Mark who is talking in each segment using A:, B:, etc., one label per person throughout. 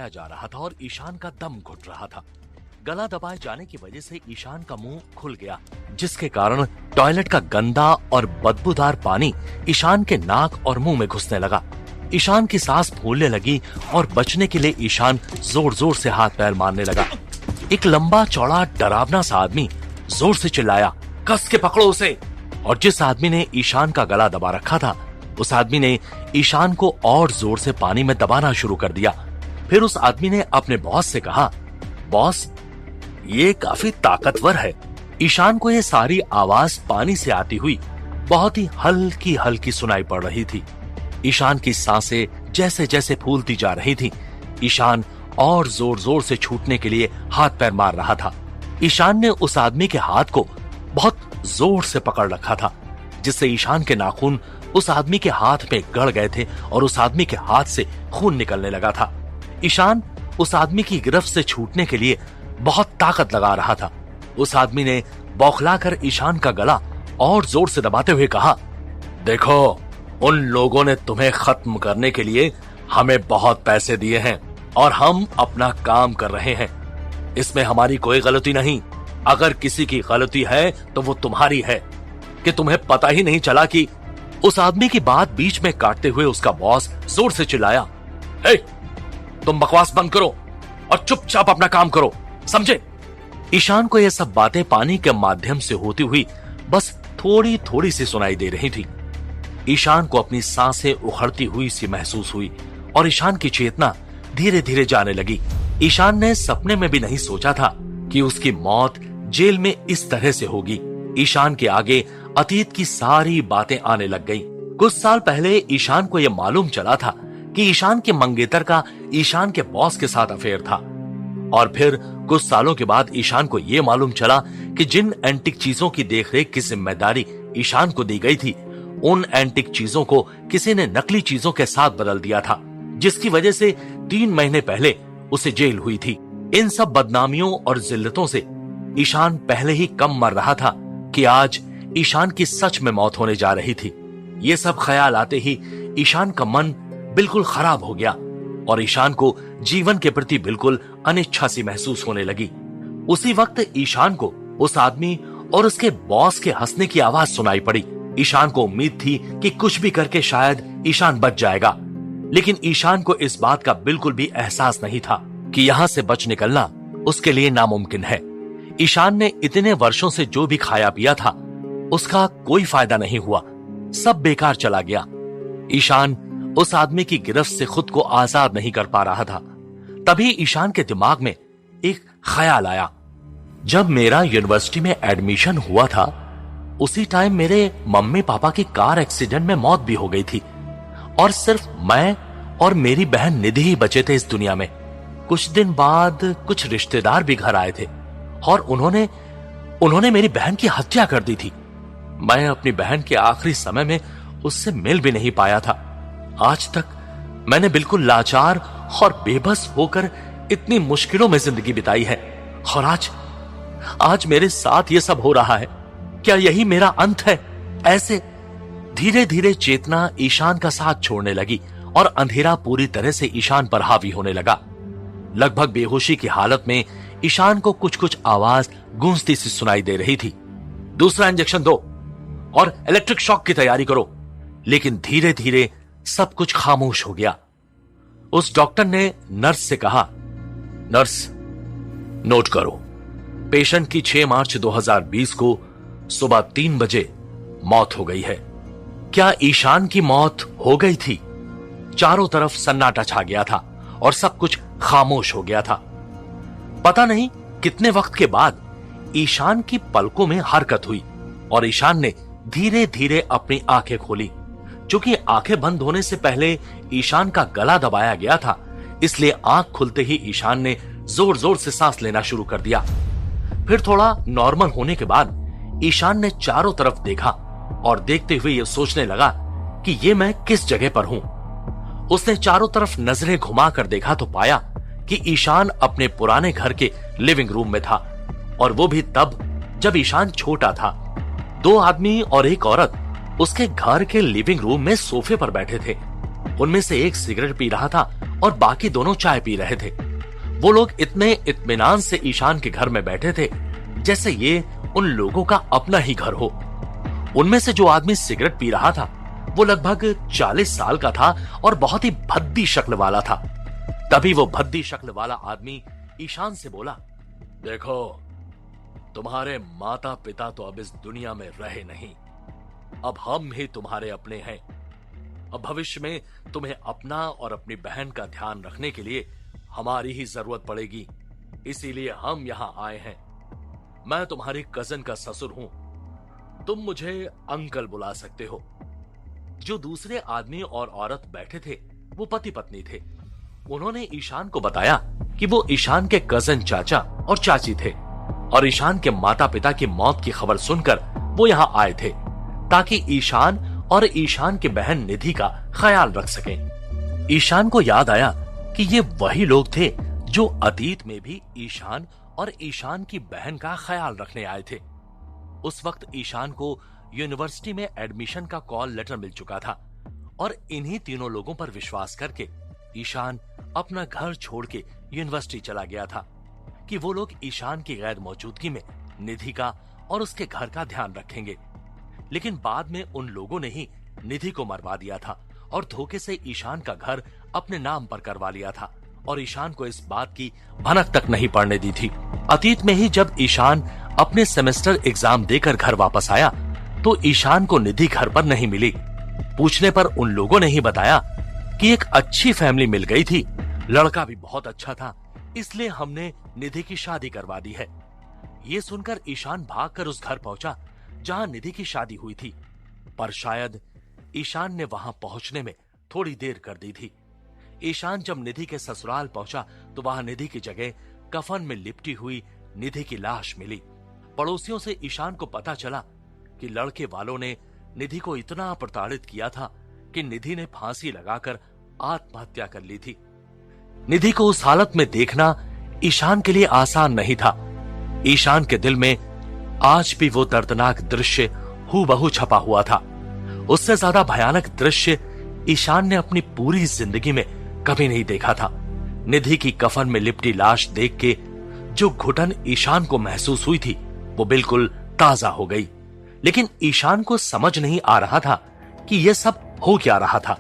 A: दबाया जा रहा था और ईशान का दम घुट रहा था। गला दबाए जाने की वजह से ईशान का मुंह खुल गया, जिसके कारण टॉयलेट का गंदा और बदबूदार पानी ईशान के नाक और मुंह में घुसने लगा। ईशान की सांस फूलने लगी और बचने के लिए ईशान जोर जोर से हाथ पैर मारने लगा। एक लंबा चौड़ा डरावना सा आदमी जोर से चिल्लाया, कस के पकड़ो उसे। और जिस आदमी ने ईशान का गला दबा रखा था, उस आदमी ने ईशान को और जोर से पानी में दबाना शुरू कर दिया। फिर उस आदमी ने अपने बॉस से कहा, बॉस ये काफी ताकतवर है। ईशान को ये सारी आवाज पानी से आती हुई बहुत ही हल्की हल्की सुनाई पड़ रही थी। ईशान की सांसें जैसे जैसे फूलती जा रही थी, ईशान और जोर जोर से छूटने के लिए हाथ पैर मार रहा था। ईशान ने उस आदमी के हाथ को बहुत जोर से पकड़ रखा था, जिससे ईशान के नाखून उस आदमी के हाथ में गड़ गए थे और उस आदमी के हाथ से खून निकलने लगा था। ईशान उस आदमी की गिरफ्त से छूटने के लिए बहुत ताकत लगा रहा था। उस आदमी ने बौखलाकर ईशान का गला और जोर से दबाते हुए कहा, देखो, उन लोगों ने तुम्हें खत्म करने के लिए हमें बहुत पैसे दिए हैं और हम अपना काम कर रहे हैं। इसमें हमारी कोई गलती नहीं। अगर किसी की गलती है तो वो तुम्हारी है कि तुम्हें पता ही नहीं चला कि। उस आदमी की बात बीच में काटते हुए उसका बॉस जोर से चिल्लाया, हे, तुम बकवास बंद करो और चुपचाप अपना काम करो, समझे? ईशान को यह सब बातें पानी के माध्यम से होती हुई बस थोड़ी थोड़ी सी सुनाई दे रही थी। ईशान को अपनी सांसें उखड़ती हुई सी महसूस हुई और ईशान की चेतना धीरे धीरे जाने लगी। ईशान ने सपने में भी नहीं सोचा था कि उसकी मौत जेल में इस तरह से होगी। ईशान के आगे अतीत की सारी बातें आने लग गईं। कुछ साल पहले ईशान को यह मालूम चला था कि ईशान के मंगेतर का ईशान के बॉस के साथ अफेयर था। और फिर कुछ सालों के बाद ईशान को यह मालूम चला कि जिन एंटिक चीजों की देखरेख की जिम्मेदारी ईशान को दी गई थी, उन एंटिक चीजों को किसी ने नकली चीजों के साथ बदल दिया था, जिसकी वजह से 3 महीने पहले उसे जेल हुई थी। इन सब बदनामियों और जिल्लतों से ईशान पहले ही कम मर रहा था कि आज ईशान की सच में मौत होने जा रही थी। ये सब ख्याल आते ही ईशान का मन बिल्कुल खराब हो गया और ईशान को जीवन के प्रति बिल्कुल अनिच्छा सी महसूस होने लगी। उसी वक्त ईशान को उस आदमी और उसके बॉस के हंसने की आवाज सुनाई पड़ी। ईशान को उम्मीद थी कि कुछ भी करके शायद ईशान बच जाएगा, लेकिन ईशान को इस बात का बिल्कुल भी एहसास नहीं था कि यहाँ से बच निकलना उसके लिए नामुमकिन है। ईशान ने इतने वर्षों से जो भी खाया पिया था, उसका कोई फायदा नहीं हुआ, सब बेकार चला गया। ईशान उस आदमी की गिरफ्त से खुद को आजाद नहीं कर पा रहा था। तभी ईशान के दिमाग में एक ख्याल आया। जब मेरा यूनिवर्सिटी में एडमिशन हुआ था, उसी टाइम मेरे मम्मी पापा की कार एक्सीडेंट में मौत भी हो गई थी और सिर्फ मैं और मेरी बहन निधि ही बचे थे इस दुनिया में। कुछ दिन बाद कुछ रिश्तेदार भी घर आए थे और उन्होंने मेरी बहन की हत्या कर दी थी। मैं अपनी बहन के आखिरी समय में उससे मिल भी नहीं पाया था। आज तक मैंने बिल्कुल लाचार और बेबस होकर इतनी मुश्किलों में जिंदगी बिताई है और आज मेरे साथ ये सब हो रहा है। क्या यही मेरा अंत है? ऐसे धीरे धीरे चेतना ईशान का साथ छोड़ने लगी और अंधेरा पूरी तरह से ईशान पर हावी होने लगा। लगभग बेहोशी की हालत में ईशान को कुछ कुछ आवाज गूंजती सी सुनाई दे रही थी। दूसरा इंजेक्शन दो और इलेक्ट्रिक शॉक की तैयारी करो। लेकिन धीरे धीरे सब कुछ खामोश हो गया। उस डॉक्टर ने नर्स से कहा, नर्स नोट करो, पेशेंट की 6 मार्च 2020 को सुबह 3 बजे मौत हो गई है। क्या ईशान की मौत हो गई थी? चारों तरफ सन्नाटा छा गया था और सब कुछ खामोश हो गया था। पता नहीं कितने वक्त के बाद ईशान की पलकों में हरकत हुई और ईशान ने धीरे धीरे अपनी आंखें खोली। चूंकि आंखें बंद होने से पहले ईशान का गला दबाया गया था, इसलिए आंख खुलते ही ईशान ने जोर जोर से सांस लेना शुरू कर दिया। फिर थोड़ा नॉर्मल होने के बाद ईशान ने चारों तरफ देखा और देखते हुए यह सोचने लगा कि ये मैं किस जगह पर हूं। उसने चारों तरफ नजरें घुमाकर देखा तो पाया कि ईशान अपने पुराने घर के लिविंग रूम में था, और वो भी तब जब ईशान छोटा था। 2 आदमी और एक औरत उसके घर के लिविंग रूम में सोफे पर बैठे थे। उनमें से एक सिगरेट पी रहा था और बाकी दोनों चाय पी रहे थे। वो लोग इतने इत्मीनान से ईशान के घर में बैठे थे जैसे ये उन लोगों का अपना ही घर हो। उनमें से जो आदमी सिगरेट पी रहा था वो लगभग 40 साल का था और बहुत ही भद्दी शक्ल वाला था। तभी वो भद्दी शक्ल वाला आदमी ईशान से बोला, देखो, तुम्हारे माता पिता तो अब इस दुनिया में रहे नहीं, अब हम ही तुम्हारे अपने हैं। अब भविष्य में तुम्हें अपना और अपनी बहन का ध्यान रखने के लिए हमारी ही जरूरत पड़ेगी, इसीलिए हम यहां आए हैं। मैं तुम्हारी कजन का ससुर हूं, तुम मुझे अंकल बुला सकते हो। जो दूसरे आदमी और औरत बैठे थे वो पति पत्नी थे। उन्होंने ईशान को बताया कि वो ईशान के कजन चाचा और चाची थे और ईशान के माता पिता की मौत की खबर सुनकर वो यहाँ आए थे ताकि ईशान और ईशान की बहन निधि का ख्याल रख सकें। ईशान को याद आया कि ये वही लोग थे जो अतीत में भी ईशान और ईशान की बहन का ख्याल रखने आए थे। उस वक्त ईशान को यूनिवर्सिटी में एडमिशन का कॉल लेटर मिल चुका था और इन्हीं तीनों लोगों पर विश्वास करके ईशान अपना घर छोड़ के यूनिवर्सिटी चला गया था कि वो लोग ईशान की गैर मौजूदगी में निधि का और उसके घर का ध्यान रखेंगे। लेकिन बाद में उन लोगों ने ही निधि को मरवा दिया था और धोखे से ईशान का घर अपने नाम पर करवा लिया था और ईशान को इस बात की भनक तक नहीं पड़ने दी थी। अतीत में ही जब ईशान अपने सेमेस्टर एग्जाम देकर घर वापस आया तो ईशान को निधि घर पर नहीं मिली। पूछने पर उन लोगों ने ही बताया कि एक अच्छी फैमिली मिल गई थी, लड़का भी बहुत अच्छा था, इसलिए हमने निधि की शादी करवा दी है। ये सुनकर ईशान भागकर उस घर पहुंचा जहां निधि की शादी हुई थी, पर शायद ईशान ने वहां पहुंचने में थोड़ी देर कर दी थी। ईशान जब निधि के ससुराल पहुंचा तो वहां निधि की जगह कफन में लिपटी हुई निधि की लाश मिली। पड़ोसियों से ईशान को पता चला कि लड़के वालों ने निधि को इतना प्रताड़ित किया था कि निधि ने फांसी लगाकर आत्महत्या कर ली थी। निधि को उस हालत में देखना ईशान के लिए आसान नहीं था। ईशान के दिल में आज भी वो दर्दनाक दृश्य हूबहू छपा हुआ था। उससे ज्यादा भयानक दृश्य ईशान ने अपनी पूरी जिंदगी में कभी नहीं देखा था। निधि की कफन में लिपटी लाश देख के जो घुटन ईशान को महसूस हुई थी वो बिल्कुल ताजा हो गई। लेकिन ईशान को समझ नहीं आ रहा था कि यह सब हो क्या रहा था।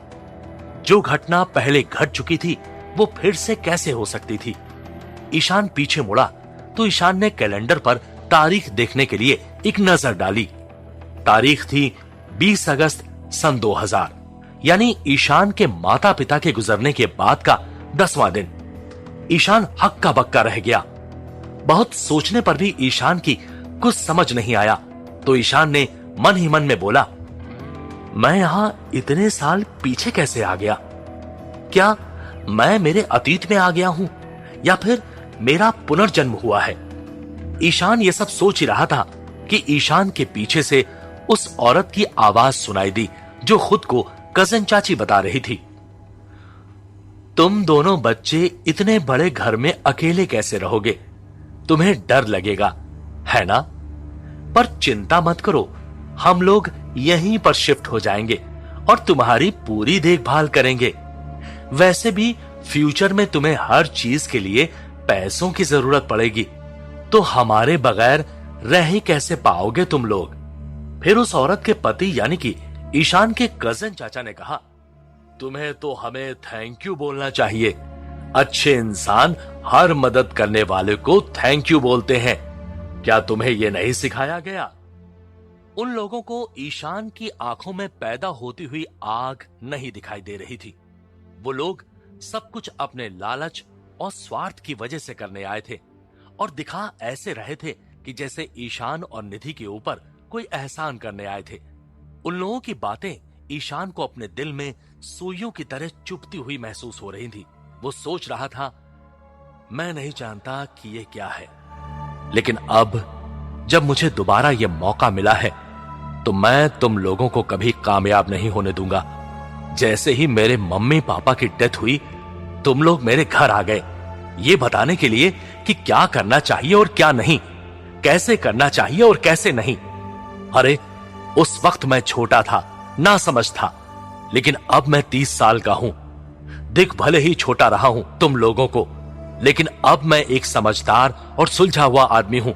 A: जो घटना पहले घट चुकी थी वो फिर से कैसे हो सकती थी। ईशान पीछे मुड़ा तो ईशान ने कैलेंडर पर तारीख देखने के लिए एक नजर डाली। तारीख थी 20 अगस्त सन 2000, यानी ईशान के माता पिता के गुजरने के बाद का 10वां दिन। ईशान हक्का बक्का रह गया। बहुत सोचने पर भी ईशान की कुछ समझ नहीं आया तो ईशान ने मन ही मन में बोला, मैं यहां इतने साल पीछे कैसे आ गया? क्या मैं मेरे अतीत में आ गया हूं या फिर मेरा पुनर्जन्म हुआ है? ईशान ये सब सोच ही रहा था कि ईशान के पीछे से उस औरत की आवाज सुनाई दी जो खुद को कजन चाची बता रही थी। तुम दोनों बच्चे इतने बड़े घर में अकेले कैसे रहोगे? तुम्हें डर लगेगा, है ना? पर चिंता मत करो, हम लोग यहीं पर शिफ्ट हो जाएंगे और तुम्हारी पूरी देखभाल करेंगे। वैसे भी फ्यूचर में तुम्हें हर चीज के लिए पैसों की जरूरत पड़ेगी, तो हमारे बगैर रह ही कैसे पाओगे तुम लोग? फिर उस औरत के पति यानी कि ईशान के कजन चाचा ने कहा, तुम्हें तो हमें थैंक यू बोलना चाहिए। अच्छे इंसान हर मदद करने वाले को थैंक यू बोलते हैं। क्या तुम्हें यह नहीं सिखाया गया? उन लोगों को ईशान की आंखों में पैदा होती हुई आग नहीं दिखाई दे रही थी। वो लोग सब कुछ अपने लालच और स्वार्थ की वजह से करने आए थे और दिखा ऐसे रहे थे कि जैसे ईशान और निधि के ऊपर कोई एहसान करने आए थे। उन लोगों की बातें ईशान को अपने दिल में सुइयों की तरह चुभती हुई महसूस हो रही थी। वो सोच रहा था, मैं नहीं जानता कि ये क्या है, लेकिन अब जब मुझे दोबारा ये मौका मिला है तो मैं तुम लोगों को कभी कामयाब नहीं होने दूंगा। जैसे ही मेरे मम्मी पापा की डेथ हुई, तुम लोग मेरे घर आ गए ये बताने के लिए कि क्या करना चाहिए और क्या नहीं, कैसे करना चाहिए और कैसे नहीं। अरे उस वक्त मैं छोटा था, ना समझ था, लेकिन अब मैं 30 साल का हूं। दिख भले ही छोटा रहा हूं तुम लोगों को, लेकिन अब मैं एक समझदार और सुलझा हुआ आदमी हूं।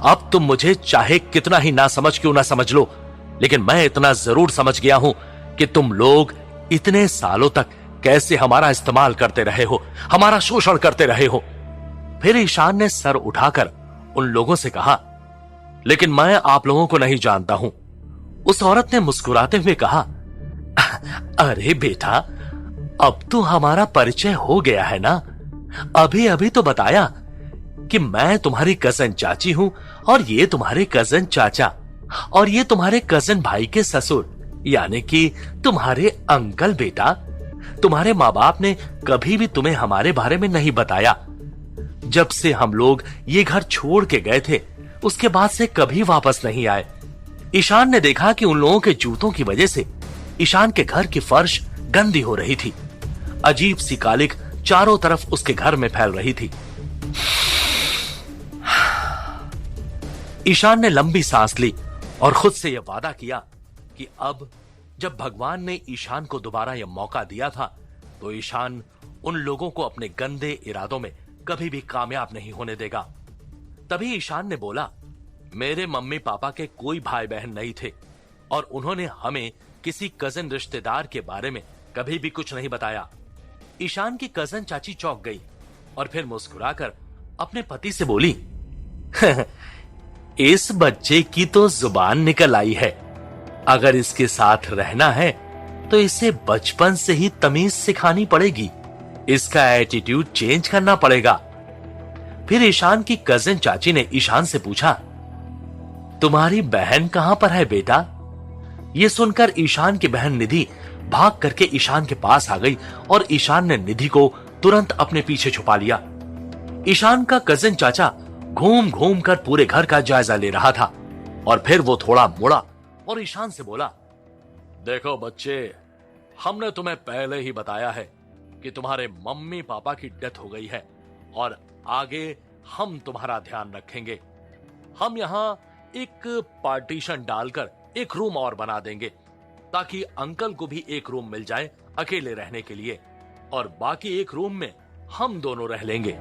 A: अब तुम मुझे चाहे कितना ही ना समझ क्यों ना समझ लो, लेकिन मैं इतना जरूर समझ गया हूं कि तुम लोग इतने सालों तक कैसे हमारा इस्तेमाल करते रहे हो, हमारा शोषण करते रहे हो। फिर ईशान ने सर उठाकर उन लोगों से कहा, लेकिन मैं आप लोगों को नहीं जानता हूं। उस औरत ने मुस्कुराते हुए कहा, अरे बेटा, अब तो हमारा परिचय हो गया है ना। अभी अभी तो बताया कि मैं तुम्हारी कजन चाची हूं और ये तुम्हारे कजन चाचा और ये तुम्हारे कजन भाई के ससुर यानी कि तुम्हारे अंकल। बेटा, तुम्हारे माँ बाप ने कभी भी तुम्हें हमारे बारे में नहीं बताया। जब से हम लोग ये घर छोड़ के गए थे उसके बाद से कभी वापस नहीं आए। ईशान ने देखा कि उन लोगों के जूतों की वजह से ईशान के घर की फर्श गंदी हो रही थी। अजीब सी कालिख चारों तरफ उसके घर में फैल रही थी। ईशान ने लंबी सांस ली और खुद से यह वादा किया कि अब जब भगवान ने ईशान को दोबारा यह मौका दिया था तो ईशान उन लोगों को अपने गंदे इरादों में कभी भी कामयाब नहीं होने देगा। तभी ईशान ने बोला, मेरे मम्मी पापा के कोई भाई बहन नहीं थे और उन्होंने हमें किसी कजन रिश्तेदार के बारे में कभी भी कुछ नहीं बताया। ईशान की कजन चाची चौंक गई और फिर मुस्कुराकर अपने पति से बोली, इस बच्चे की तो जुबान निकल आई है। अगर इसके साथ रहना है तो इसे बचपन से ही तमीज सिखानी पड़ेगी। इसका एटीट्यूड चेंज करना पड़ेगा। फिर ईशान की कजिन चाची ने ईशान से पूछा, तुम्हारी बहन कहां पर है बेटा? यह सुनकर ईशान की बहन निधि भाग करके ईशान के पास आ गई और ईशान ने निधि को तुरंत अपने पीछे छुपा लिया। ईशान का कजिन चाचा घूम घूम कर पूरे घर का जायजा ले रहा था और फिर वो थोड़ा मुड़ा और ईशान से बोला, देखो बच्चे, हमने तुम्हें पहले ही बताया है कि तुम्हारे मम्मी पापा की डेथ हो गई है और आगे हम तुम्हारा ध्यान रखेंगे। हम यहाँ एक पार्टीशन डालकर एक रूम और बना देंगे ताकि अंकल को भी एक रूम मिल जाए अकेले रहने के लिए और बाकी एक रूम में हम दोनों रह लेंगे।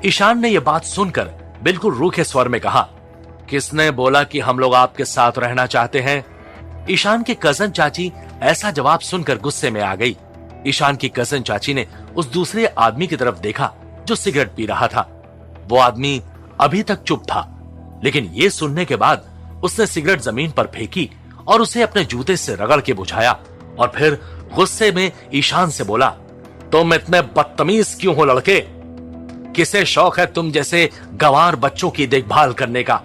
A: ईशान ने यह बात सुनकर बिल्कुल रूखे स्वर में कहा, किसने बोला कि हम लोग आपके साथ रहना चाहते हैं? ईशान की कजन चाची ऐसा जवाब सुनकर गुस्से में आ गई। ईशान की कजन चाची ने उस दूसरे आदमी की तरफ देखा जो सिगरेट पी रहा था। वो आदमी अभी तक चुप था, लेकिन ये सुनने के बाद उसने सिगरेट जमीन पर फेंकी और उसे अपने जूते से रगड़ के बुझाया और फिर गुस्से में ईशान से बोला, तुम इतने बदतमीज क्यों हो लड़के? किसे शौक है तुम जैसे गंवार बच्चों की देखभाल करने का?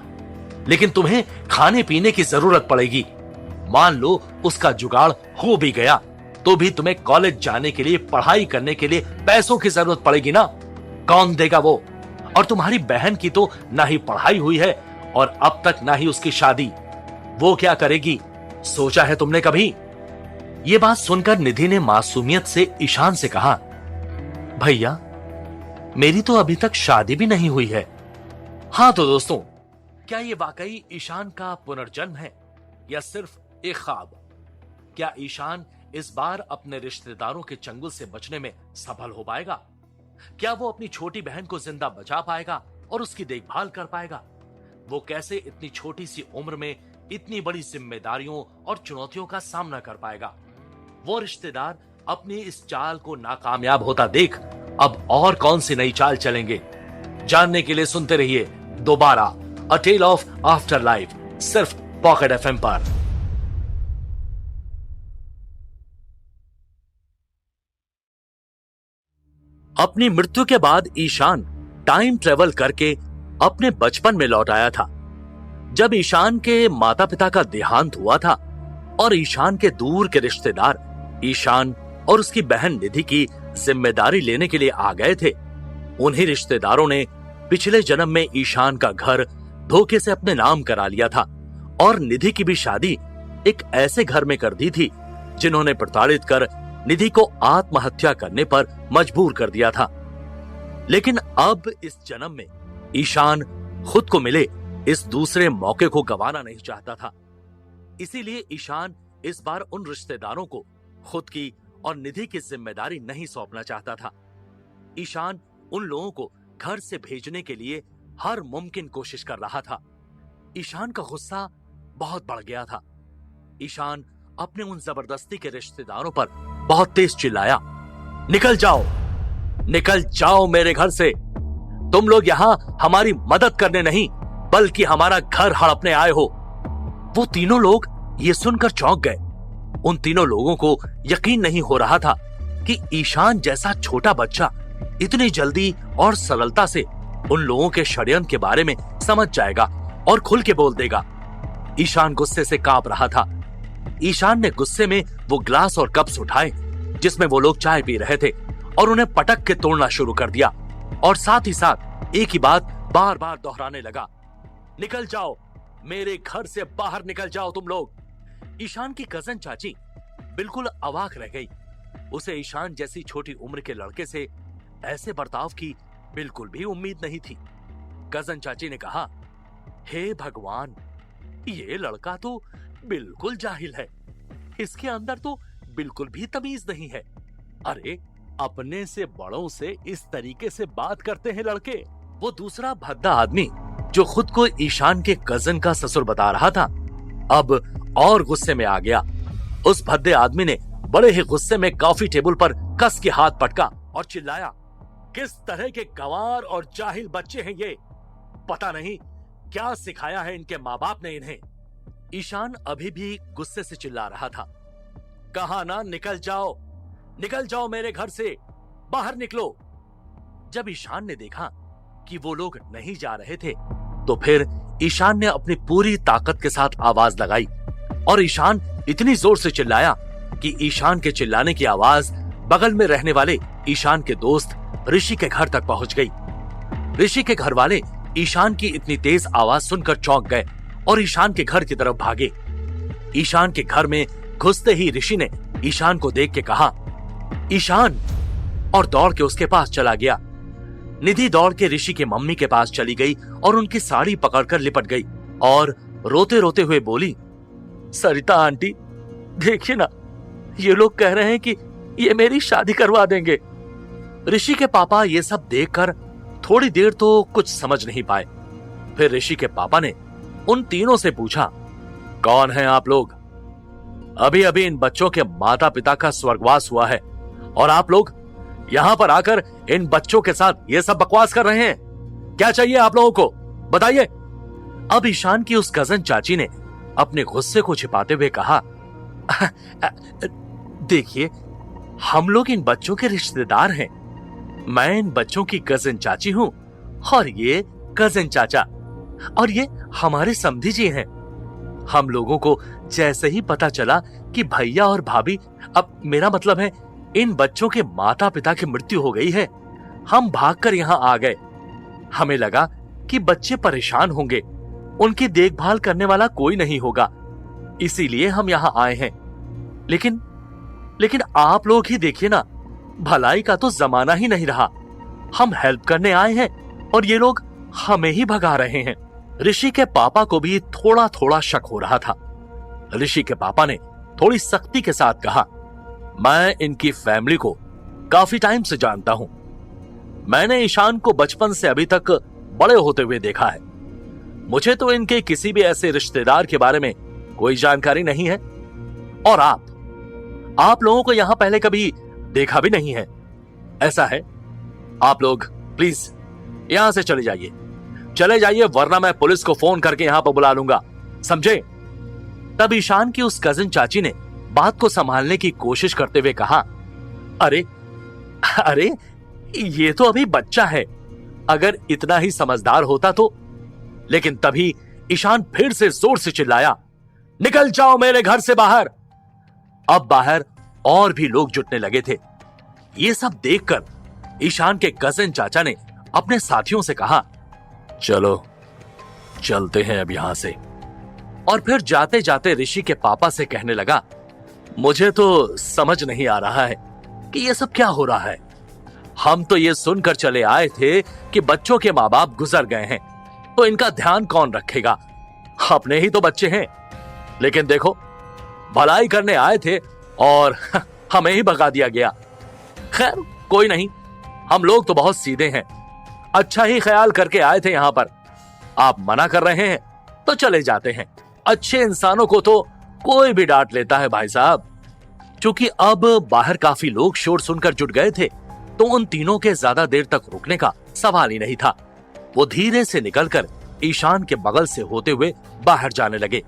A: लेकिन तुम्हें खाने पीने की जरूरत पड़ेगी। मान लो उसका जुगाड़ हो भी गया तो भी तुम्हें कॉलेज जाने के लिए, पढ़ाई करने के लिए पैसों की जरूरत पड़ेगी ना। कौन देगा वो? और तुम्हारी बहन की तो ना ही पढ़ाई हुई है और अब तक ना ही उसकी शादी। वो क्या करेगी? सोचा है तुमने कभी? ये बात सुनकर निधि ने मासूमियत से ईशान से कहा, भैया, मेरी तो अभी तक शादी भी नहीं हुई है। हाँ तो दोस्तों, क्या ये वाकई ईशान का पुनर्जन्म है या सिर्फ एक ख्वाब? क्या ईशान इस बार अपने रिश्तेदारों के चंगुल से बचने में सफल हो पाएगा? क्या वो अपनी छोटी बहन को जिंदा बचा पाएगा और उसकी देखभाल कर पाएगा? वो कैसे इतनी छोटी सी उम्र में इतनी बड़ी जिम्मेदारियों और चुनौतियों का सामना कर पाएगा? वो रिश्तेदार अपनी इस चाल को नाकामयाब होता देख अब और कौन सी नई चाल चलेंगे? जानने के लिए सुनते रहिए दोबारा अ टेल ऑफ आफ्टर लाइफ, सिर्फ पॉकेट एफएम पर। अपनी मृत्यु के बाद ईशान टाइम ट्रेवल करके अपने बचपन में लौट आया था, जब ईशान के माता पिता का देहांत हुआ था और ईशान के दूर के रिश्तेदार ईशान और उसकी बहन निधि की जिम्मेदारी लेने के लिए आ गए थे। उन्हीं रिश्तेदारों ने पिछले जन्म में ईशान का घर धोखे से अपने नाम करा लिया था और निधि की भी शादी एक ऐसे घर में कर दी थी जिन्होंने प्रताड़ित कर निधि को आत्महत्या करने पर मजबूर कर दिया था। लेकिन अब इस जन्म में ईशान खुद को मिले इस दूसरे मौके को गंवाना नहीं चाहता था। इसीलिए ईशान इस बार उन रिश्तेदारों को खुद की और निधि की जिम्मेदारी नहीं सौंपना चाहता था। ईशान उन लोगों को घर से भेजने के लिए हर मुमकिन कोशिश कर रहा था। ईशान का गुस्सा बहुत बढ़ गया था। ईशान अपने उन जबरदस्ती के रिश्तेदारों पर बहुत तेज चिल्लाया, निकल जाओ, निकल जाओ मेरे घर से। तुम लोग यहां हमारी मदद करने नहीं बल्कि हमारा घर हड़पने आए हो। वो तीनों लोग ये सुनकर चौंक गए। उन तीनों लोगों को यकीन नहीं हो रहा था कि ईशान जैसा छोटा बच्चा इतनी जल्दी और सरलता से उन लोगों के षड्यंत्र के बारे में समझ जाएगा और खुल के बोल देगा। ईशान गुस्से से कांप रहा था। ईशान ने गुस्से में वो ग्लास और कप्स उठाए जिसमें वो लोग चाय पी रहे थे और उन्हें पटक के तोड़ना शुरू कर दिया और साथ ही साथ एक ही बात बार बार दोहराने लगा, निकल जाओ मेरे घर से बाहर, निकल जाओ तुम लोग। ईशान की कजन चाची बिल्कुल अवाक रह गई। उसे ईशान जैसी छोटी उम्र के लड़के से ऐसे बर्ताव की बिल्कुल भी उम्मीद नहीं थी। कजन चाची ने कहा, हे भगवान, ये लड़का तो बिल्कुल जाहिल है, इसके अंदर तो बिल्कुल भी तमीज नहीं है। अरे अपने से बड़ों से इस तरीके से बात करते हैं लड़के। वो दूसरा भद्दा आदमी जो खुद को ईशान के कजन का ससुर बता रहा था अब और गुस्से में आ गया। उस भद्दे आदमी ने बड़े ही गुस्से में कॉफी टेबल पर कस के हाथ पटका और चिल्लाया, किस तरह के गंवार और जाहिल बच्चे हैं ये, पता नहीं क्या सिखाया है इनके माँ बाप ने इन्हें। ईशान अभी भी गुस्से से चिल्ला रहा था, कहा ना निकल जाओ, निकल जाओ मेरे घर से, बाहर निकलो। जब ईशान ने देखा कि वो लोग नहीं जा रहे थे तो फिर ईशान ने अपनी पूरी ताकत के साथ आवाज लगाई और ईशान इतनी जोर से चिल्लाया कि ईशान के चिल्लाने की आवाज बगल में रहने वाले ईशान के दोस्त ऋषि के घर तक पहुंच गई। ऋषि के घर वाले ईशान की इतनी तेज आवाज सुनकर चौंक गए और ईशान के घर की तरफ भागे। ईशान के घर में घुसते ही ऋषि ने ईशान को देख के कहा, ईशान, और दौड़ के उसके पास चला गया। निधि दौड़ के ऋषि की मम्मी के पास चली गई और उनकी साड़ी पकड़कर लिपट गई और रोते रोते हुए बोली, सरिता आंटी, देखिए ना, ये लोग कह रहे हैं कि ये मेरी शादी करवा देंगे। ऋषि के पापा ये सब देखकर थोड़ी देर तो कुछ समझ नहीं पाए। फिर ऋषि के पापा ने उन तीनों से पूछा, कौन हैं आप लोग? अभी अभी इन बच्चों के माता पिता का स्वर्गवास हुआ है और आप लोग यहां पर आकर इन बच्चों के साथ ये सब बकवास कर रहे हैं। क्या चाहिए आप लोगों को, बताइए। अब ईशान की उस कजन चाची ने अपने गुस्से को छिपाते हुए कहा, देखिए, हम लोग इन बच्चों के रिश्तेदार हैं। मैं इन बच्चों की कजन चाची हूं और ये कजन चाचा, और ये हमारे समधी जी हैं। हम लोगों को जैसे ही पता चला कि भैया और भाभी, अब मेरा मतलब है इन बच्चों के माता पिता की मृत्यु हो गई है, हम भागकर यहाँ आ गए। हमें लगा कि बच्चे परेशान होंगे, उनकी देखभाल करने वाला कोई नहीं होगा, इसीलिए हम यहाँ आए हैं। लेकिन आप लोग ही देखिए ना, भलाई का तो जमाना ही नहीं रहा। हम हेल्प करने आए हैं और ये लोग हमें ही भगा रहे हैं। ऋषि के पापा को भी थोड़ा थोड़ा शक हो रहा था। ऋषि के पापा ने थोड़ी सख्ती के साथ कहा, मैं इनकी फैमिली को काफी टाइम से जानता हूं। मैंने ईशान को बचपन से अभी तक बड़े होते हुए देखा है। मुझे तो इनके किसी भी ऐसे रिश्तेदार के बारे में कोई जानकारी नहीं है, और आप लोगों को यहां पहले कभी देखा भी नहीं है। ऐसा है, आप लोग प्लीज यहां से चले जाइए, वरना मैं पुलिस को फोन करके यहां पर बुला लूंगा, समझे? तब ईशान की उस कजिन चाची ने बात को संभालने की कोशिश करते हुए कहा, अरे ये तो अभी बच्चा है, अगर इतना ही समझदार होता तो। लेकिन तभी ईशान फिर से जोर से चिल्लाया, निकल जाओ मेरे घर से बाहर। अब बाहर और भी लोग जुटने लगे थे। ये सब देखकर ईशान के कजिन चाचा ने अपने साथियों से कहा, चलो चलते हैं अब यहां से। और फिर जाते जाते ऋषि के पापा से कहने लगा, मुझे तो समझ नहीं आ रहा है कि ये सब क्या हो रहा है। हम तो ये सुनकर चले आए थे कि बच्चों के माँ बाप गुजर गए हैं, तो इनका ध्यान कौन रखेगा, अपने ही तो बच्चे हैं। लेकिन देखो, भलाई करने आए थे और हमें ही भगा दिया गया। खैर कोई नहीं, हम लोग तो बहुत सीधे हैं, अच्छा ही ख्याल करके आए थे यहाँ पर। आप मना कर रहे हैं तो चले जाते हैं। अच्छे इंसानों को तो कोई भी डांट लेता है भाई साहब। चूंकि अब बाहर काफी लोग शोर सुनकर जुट गए थे, तो उन तीनों के ज्यादा देर तक रुकने का सवाल ही नहीं था। वो धीरे से निकलकर ईशान के बगल से होते हुए बाहर जाने लगे।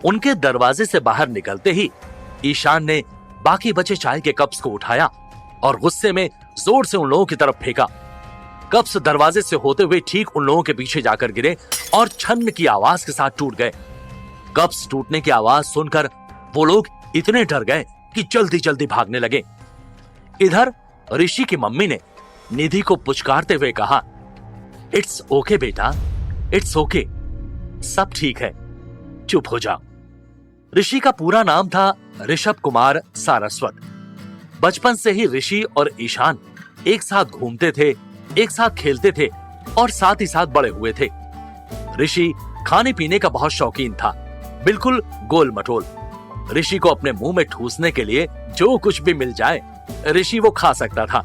A: उनके दरवाजे से बाहर निकलते ही ईशान ने बाकी बचे चाय के कप्स को उठाया और गुस्से में जोर से उन लोगों की तरफ फेंका। कप्स दरवाजे से होते हुए ठीक उन लोगों के पीछे जाकर गिरे और छन्न की आवाज के साथ टूट गए। कप्स टूटने की आवाज सुनकर वो लोग इतने डर गए कि जल्दी जल्दी भागने लगे। इधर ऋषि की मम्मी ने निधि को पुचकारते हुए कहा, इट्स ओके बेटा, इट्स ओके, सब ठीक है, चुप हो जाओ। ऋषि का पूरा नाम था ऋषभ कुमार सारस्वत। बचपन से ही ऋषि और ईशान एक साथ घूमते थे, एक साथ खेलते थे और साथ ही साथ बड़े हुए थे। ऋषि खाने पीने का बहुत शौकीन था, बिल्कुल गोल मटोल। ऋषि को अपने मुंह में ठूसने के लिए जो कुछ भी मिल जाए ऋषि वो खा सकता था।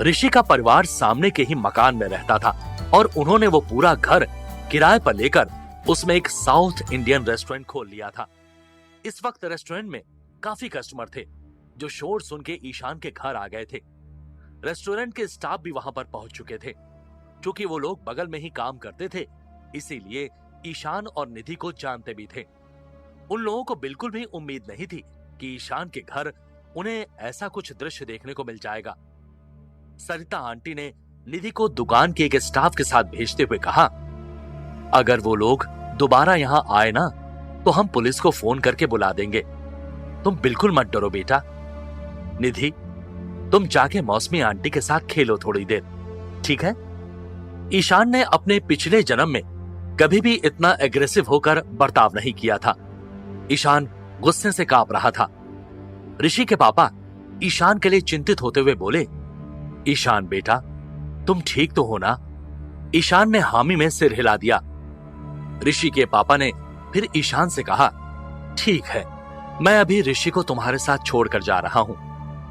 A: ऋषि का परिवार सामने के ही मकान में रहता था और उन्होंने वो पूरा घर किराए पर लेकर उसमें एक साउथ इंडियन रेस्टोरेंट खोल लिया था। इस वक्त रेस्टोरेंट में काफी कस्टमर थे जो शोर सुन के ईशान के घर आ गए थे। रेस्टोरेंट के स्टाफ भी वहां पर पहुंच चुके थे। क्योंकि वो लोग बगल में ही काम करते थे, इसीलिए ईशान और निधि को जानते भी थे। उन लोगों को बिल्कुल भी उम्मीद नहीं थी कि ईशान के घर उन्हें ऐसा कुछ दृश्य देखने को मिल जाएगा। सरिता आंटी ने निधि को दुकान के एक स्टाफ के साथ भेजते हुए कहा, अगर वो लोग दोबारा यहाँ आए ना तो हम पुलिस को फोन करके बुला देंगे। तुम बिल्कुल मत डरो बेटा। निधि, तुम जाके मौसमी आंटी के साथ खेलो थोड़ी देर, ठीक है? ईशान ने अपने पिछले जन्म में कभी भी इतना एग्रेसिव होकर बर्ताव नहीं किया था। ईशान गुस्से से कांप रहा था। ऋषि के पापा ईशान के लिए चिंतित होते हुए बोले, ईशान बेटा, तुम ठीक तो हो ना? ईशान ने हामी में सिर हिला दिया। ऋषि के पापा ने फिर ईशान से कहा, ठीक है, मैं अभी ऋषि को तुम्हारे साथ छोड़कर जा रहा हूं।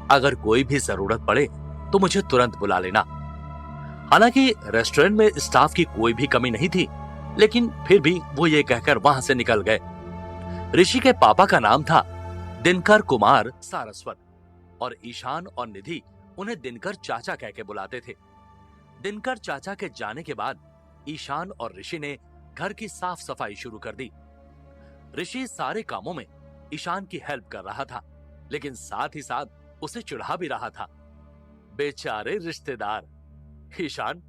A: अगर कोई भी जरूरत पड़े तो मुझे तुरंत बुला लेना। हालांकि रेस्टोरेंट में स्टाफ की कोई भी कमी नहीं थी, लेकिन फिर भी वो ये कहकर वहां से निकल गए। ऋषि के पापा का नाम था दिनकर कुमार सारस्वत और ईशान और निधि उन्हें दिनकर चाचा कह के बुलाते थे। दिनकर चाचा के जाने के बाद ईशान और ऋषि ने घर की साफ सफाई शुरू कर दी। ऋषि सारे कामों में ईशान की हेल्प कर रहा था, लेकिन साथ ही साथ उसे चिढ़ा भी रहा था। बेचारे रिश्तेदार। ईशान,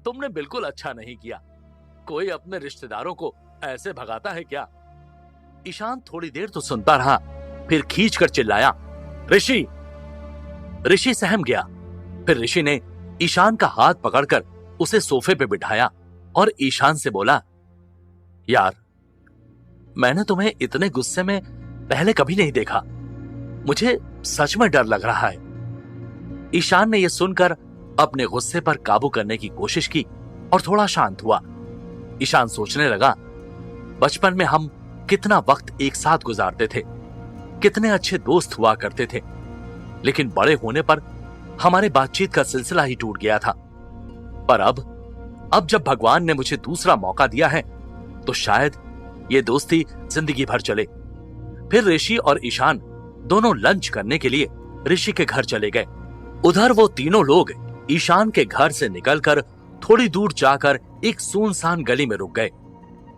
A: तुमने बिल्कुल अच्छा नहीं किया। कोई अपने रिश्तेदारों को ऐसे भगाता है क्या? ईशान थोड़ी देर तो सुनता रहा, फिर खींचकर चिल्लाया, ऋषि! ऋषि सहम गया। फिर ऋषि ने ईशान का हाथ पकड़कर उसे सोफे पे बिठाया और ईशान से बोला, यार, मैंने तुम्हें इतने गुस्से में पहले कभी नहीं देखा। मुझे सच में डर लग रहा है। ईशान ने यह सुनकर अपने गुस्से पर काबू करने की कोशिश की और थोड़ा शांत हुआ। ईशान सोचने लगा, बचपन में हम कितना वक्त एक साथ गुजारते थे, कितने अच्छे दोस्त हुआ करते थे, लेकिन बड़े होने पर हमारे बातचीत का सिलसिला ही टूट गया था। पर अब जब भगवान ने मुझे दूसरा मौका दिया है तो शायद ये दोस्ती जिंदगी भर चले। फिर ऋषि और ईशान दोनों लंच करने के लिए ऋषि के घर चले गए। उधर वो तीनों लोग ईशान के घर से निकलकर थोड़ी दूर जाकर एक सुनसान गली में रुक गए।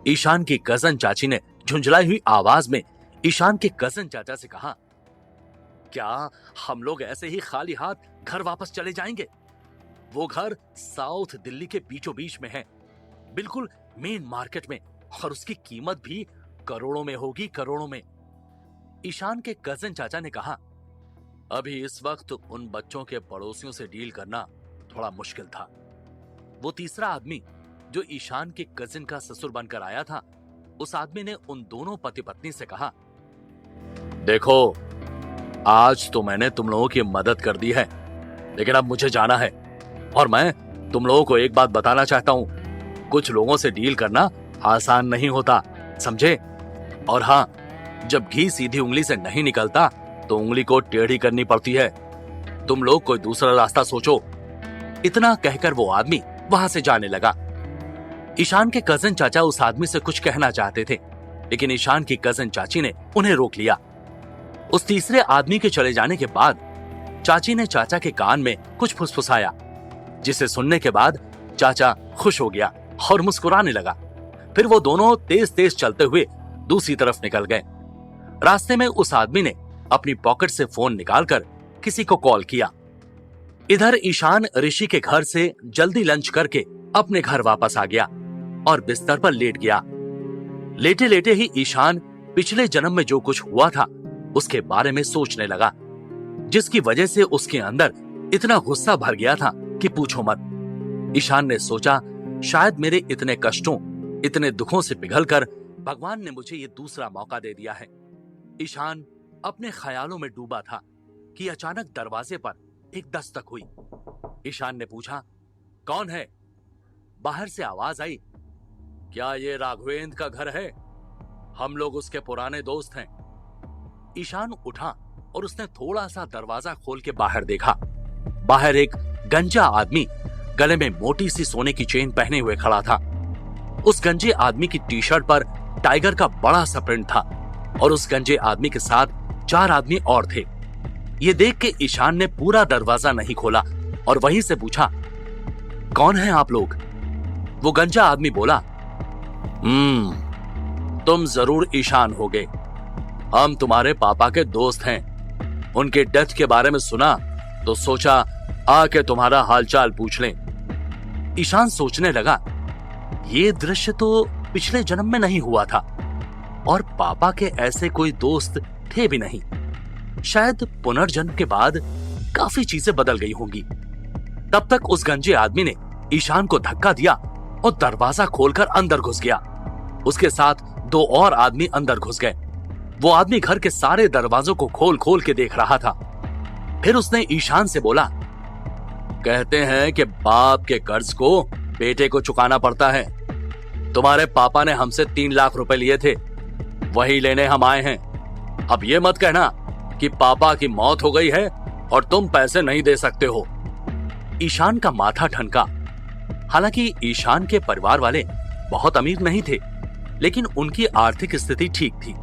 A: ईशान की कजन चाची ने झुंझलाई हुई आवाज में ईशान के कजन चाचा से कहा, क्या हम लोग ऐसे ही खाली हाथ घर वापस चले जाएंगे? वो घर साउथ दिल्ली के बीचों बीच में है, बिल्कुल मेन मार्केट में, और उसकी कीमत भी करोड़ों में होगी, करोड़ों में। ईशान के कजन चाचा ने कहा, अभी इस वक्त उन बच्चों के पड़ोसियों से डील करना थोड़ा मुश्किल था। वो तीसरा आदमी जो ईशान के कजिन का ससुर बनकर आया था, उस आदमी ने उन दोनों पति पत्नी से कहा, देखो, आज तो मैंने तुम लोगों की मदद कर दी है, लेकिन अब मुझे जाना है और मैं तुम लोगों को एक बात बताना चाहता हूं, कुछ लोगों से डील करना आसान नहीं होता, समझे? और हाँ, जब घी सीधी उंगली से नहीं निकलता तो उंगली को टेढ़ी करनी पड़ती है। तुम लोग कोई दूसरा रास्ता सोचो। इतना कहकर वो आदमी वहां से जाने लगा। ईशान के कजन चाचा उस आदमी से कुछ कहना चाहते थे, लेकिन ईशान की कजन चाची ने उन्हें रोक लिया। उस तीसरे आदमी के चले जाने के बाद चाची ने चाचा के कान में कुछ फुसफुसाया, जिसे सुनने के बाद चाचा खुश हो गया और मुस्कुराने लगा। फिर वो दोनों तेज तेज चलते हुए दूसरी तरफ निकल गए। रास्ते में उस आदमी ने अपनी पॉकेट से फोन निकालकर किसी को कॉल किया। इधर ईशान ऋषि के घर से जल्दी लंच करके अपने घर वापस आ गया और बिस्तर पर लेट गया। लेटे लेटे ही ईशान पिछले जन्म में जो कुछ हुआ था उसके बारे में सोचने लगा, जिसकी वजह से उसके अंदर इतना गुस्सा भर गया था कि पूछो मत। ईशान ने सोचा, शायद मेरे इतने कष्टों, इतने दुखों से पिघलकर भगवान ने मुझे ये दूसरा मौका दे दिया है। ईशान अपने ख्यालों में डूबा था कि अचानक दरवाजे पर एक दस्तक हुई। ईशान ने पूछा, कौन है? बाहर से आवाज आई, क्या ये राघवेंद्र का घर है? हम लोग उसके पुराने दोस्त हैं। ईशान उठा और उसने थोड़ा सा दरवाजा खोल के बाहर देखा। बाहर एक गंजा आदमी गले में मोटी सी सोने की चेन पहने हुए खड़ा था। उस गंजे आदमी की टी शर्ट पर टाइगर का बड़ा सा प्रिंट था और उस गंजे आदमी के साथ 4 आदमी और थे। ये देख के ईशान ने पूरा दरवाजा नहीं खोला और वहीं से पूछा, कौन है आप लोग? वो गंजा आदमी बोला, तुम जरूर ईशान होगे। हम तुम्हारे पापा के दोस्त हैं। उनके डेथ के बारे में सुना तो सोचा आके तुम्हारा हालचाल पूछ लें। ईशान सोचने लगा, ये दृश्य तो पिछले जन्म में नहीं हुआ था और पापा के ऐसे कोई दोस्त थे भी नहीं। शायद पुनर्जन्म के बाद काफी चीजें बदल गई होंगी। तब तक उस गंजे आदमी ने ईशान को धक्का दिया और दरवाजा खोलकर अंदर घुस गया। उसके साथ 2 और आदमी अंदर घुस गए। वो आदमी घर के सारे दरवाजों को खोल खोल के देख रहा था। फिर उसने ईशान से बोला, कहते हैं कि बाप के कर्ज को बेटे को चुकाना पड़ता है। तुम्हारे पापा ने हमसे 3 लाख रुपए लिए थे, वही लेने हम आए हैं। अब ये मत कहना कि पापा की मौत हो गई है और तुम पैसे नहीं दे सकते हो। ईशान का माथा ठनका। हालांकि ईशान के परिवार वाले बहुत अमीर नहीं थे, लेकिन उनकी आर्थिक स्थिति ठीक थी।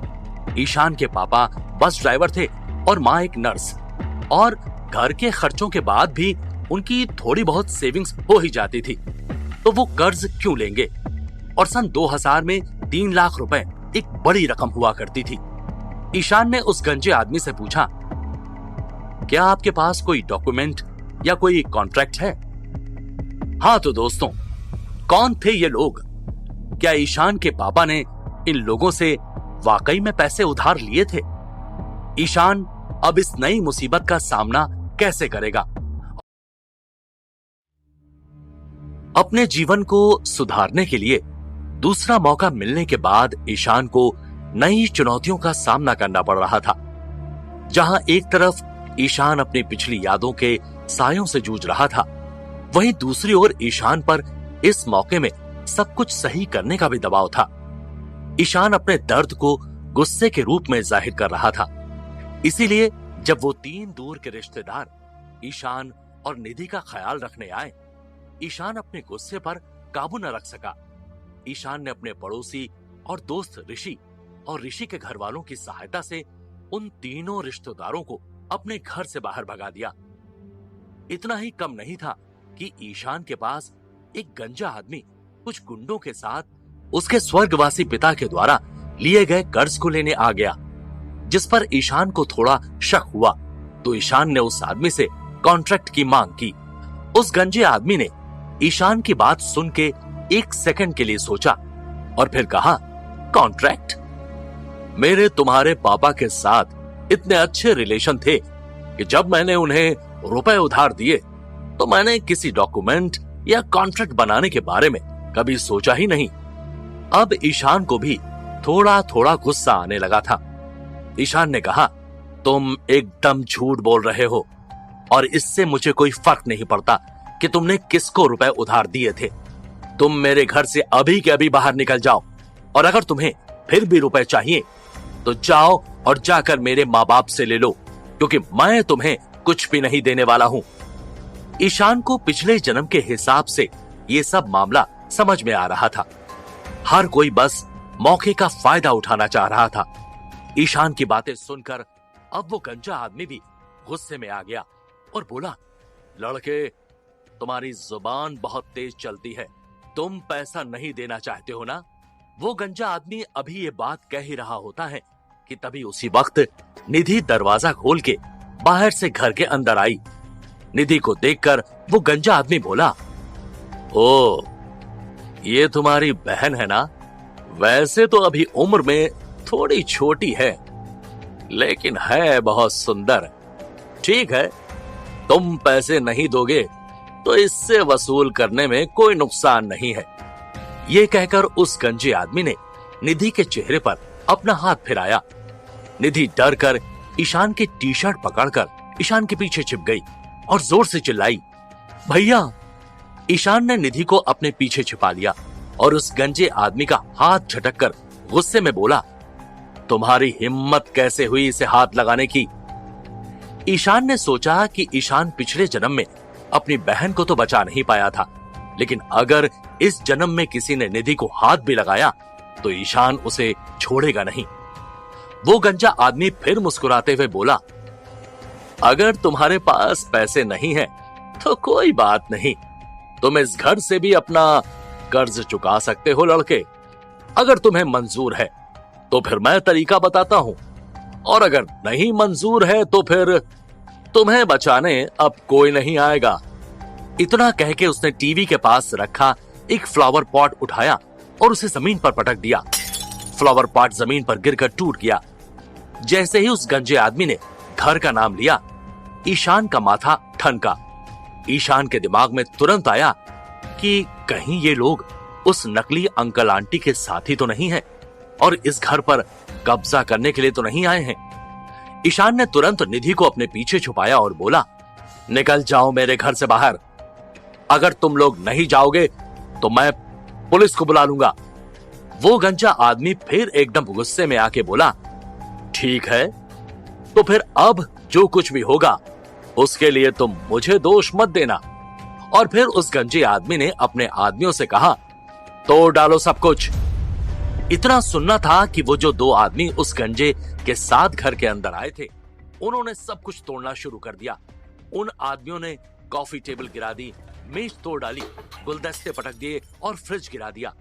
A: ईशान के पापा बस ड्राइवर थे और माँ एक नर्स, और घर के खर्चों के बाद भी उनकी थोड़ी बहुत सेविंग्स हो ही जाती थी, तो वो कर्ज क्यों लेंगे? और सन 2000 में 3 लाख रुपए एक बड़ी रकम हुआ करती थी। ईशान ने उस गंजे आदमी से पूछा, क्या आपके पास कोई डॉक्यूमेंट या कोई कॉन्ट्रैक्ट है? हाँ तो दोस्तों, कौन थे ये लोग? क्या ईशान के पापा ने इन लोगों से वाकई में पैसे उधार लिए थे? ईशान अब इस नई मुसीबत का सामना कैसे करेगा? अपने जीवन को सुधारने के लिए दूसरा मौका मिलने के बाद ईशान को नई चुनौतियों का सामना करना पड़ रहा था। जहां एक तरफ ईशान अपनी पिछली यादों के सायों से जूझ रहा था, वहीं दूसरी ओर ईशान पर इस मौके में सब कुछ सही करने का भी दबाव था। ईशान अपने दर्द को गुस्से के रूप में जाहिर कर रहा था। इसीलिए जब वो 3 दूर के रिश्तेदार ईशान और निधि का ख्याल रखने आए, ईशान अपने गुस्से पर काबू न रख सका। ईशान ने अपने पड़ोसी और दोस्त ऋषि और ऋषि के घर वालों की सहायता से उन तीनों रिश्तेदारों को अपने घर से बाहर भगा दिया। इतना ही कम नहीं था कि ईशान के पास एक गंजा आदमी कुछ गुंडों के साथ उसके स्वर्गवासी पिता के द्वारा लिए गए कर्ज को लेने आ गया, जिस पर ईशान को थोड़ा शक हुआ। तो ईशान ने उस आदमी से कॉन्ट्रैक्ट की मांग की। उस गंजे आदमी ने ईशान की बात सुन के 1 सेकंड के लिए सोचा और फिर कहा, कॉन्ट्रैक्ट? मेरे तुम्हारे पापा के साथ इतने अच्छे रिलेशन थे कि जब मैंने उन्हें रुपए उधार दिए तो मैंने किसी डॉक्यूमेंट या कॉन्ट्रैक्ट बनाने के बारे में कभी सोचा ही नहीं। अब ईशान को भी थोड़ा थोड़ा गुस्सा आने लगा था। ईशान ने कहा, तुम एकदम झूठ बोल रहे हो और इससे मुझे कोई फर्क नहीं पड़ता कि तुमने किसको रुपए उधार दिए थे। तुम मेरे घर से अभी के अभी बाहर निकल जाओ, और अगर तुम्हें फिर भी रुपए चाहिए तो जाओ और जाकर मेरे माँ बाप से ले लो, क्योंकि मैं तुम्हें कुछ भी नहीं देने वाला हूं। ईशान को पिछले जन्म के हिसाब से ये सब मामला समझ में आ रहा था। हर कोई बस मौके का फायदा उठाना चाह रहा था। ईशान की बातें सुनकर अब वो गंजा आदमी भी गुस्से में आ गया और बोला, लड़के, तुम्हारी जुबान बहुत तेज चलती है। तुम पैसा नहीं देना चाहते हो ना? वो गंजा आदमी अभी ये बात कह ही रहा होता है कि तभी उसी वक्त निधि दरवाजा खोल के बाहर से घर के अंदर आई। निधि को देखकर वो गंजा आदमी बोला, ओ, ये तुम्हारी बहन है ना? वैसे तो अभी उम्र में थोड़ी छोटी है, लेकिन है बहुत सुंदर। ठीक है, तुम पैसे नहीं दोगे तो इससे वसूल करने में कोई नुकसान नहीं है। ये कहकर उस गंजे आदमी ने निधि के चेहरे पर अपना हाथ फिराया। निधि डर कर ईशान की टी शर्ट पकड़कर ईशान के पीछे छिप गई और जोर से चिल्लाई, भैया। ईशान ने निधि को अपने पीछे छिपा लिया और उस गंजे आदमी का हाथ झटककर गुस्से में बोला, तुम्हारी हिम्मत कैसे हुई इसे हाथ लगाने की? ईशान ने सोचा कि ईशान पिछले जन्म में अपनी बहन को तो बचा नहीं पाया था, लेकिन अगर इस जन्म में किसी ने निधि को हाथ भी लगाया तो ईशान उसे छोड़ेगा नहीं। वो गंजा आदमी फिर मुस्कुराते हुए बोला, अगर तुम्हारे पास पैसे नहीं है तो कोई बात नहीं, तुम इस घर से भी अपना कर्ज चुका सकते हो लड़के। अगर तुम्हें मंजूर है तो फिर मैं तरीका बताता हूं, और अगर नहीं मंजूर है तो फिर तुम्हें बचाने अब कोई नहीं आएगा। इतना कह के उसने टीवी के पास रखा एक फ्लावर पॉट उठाया और उसे जमीन पर पटक दिया। फ्लावर पॉट जमीन पर गिरकर टूट गया। जैसे ही उस गंजे आदमी ने घर का नाम लिया, ईशान का माथा ठनका। ईशान के दिमाग में तुरंत आया कि कहीं ये लोग उस नकली अंकल आंटी के साथी तो नहीं है और इस घर पर कब्जा करने के लिए तो नहीं आए हैं। ईशान ने तुरंत निधि को अपने पीछे छुपाया और बोला, निकल जाओ मेरे घर से बाहर। अगर तुम लोग नहीं जाओगे तो मैं पुलिस को बुला लूंगा। वो गंजा आदमी फिर एकदम गुस्से में आके बोला, ठीक है, तो फिर अब जो कुछ भी होगा उसके लिए तुम मुझे दोष मत देना। और फिर उस गंजे आदमी ने अपने आदमियों से कहा, तोड़ डालो सब कुछ। इतना सुनना था कि वो जो दो आदमी उस गंजे के साथ घर के अंदर आए थे, उन्होंने सब कुछ तोड़ना शुरू कर दिया। उन आदमियों ने कॉफी टेबल गिरा दी, मेज तोड़ डाली, गुलदस्ते पटक दिए और फ्रिज गिरा दिया।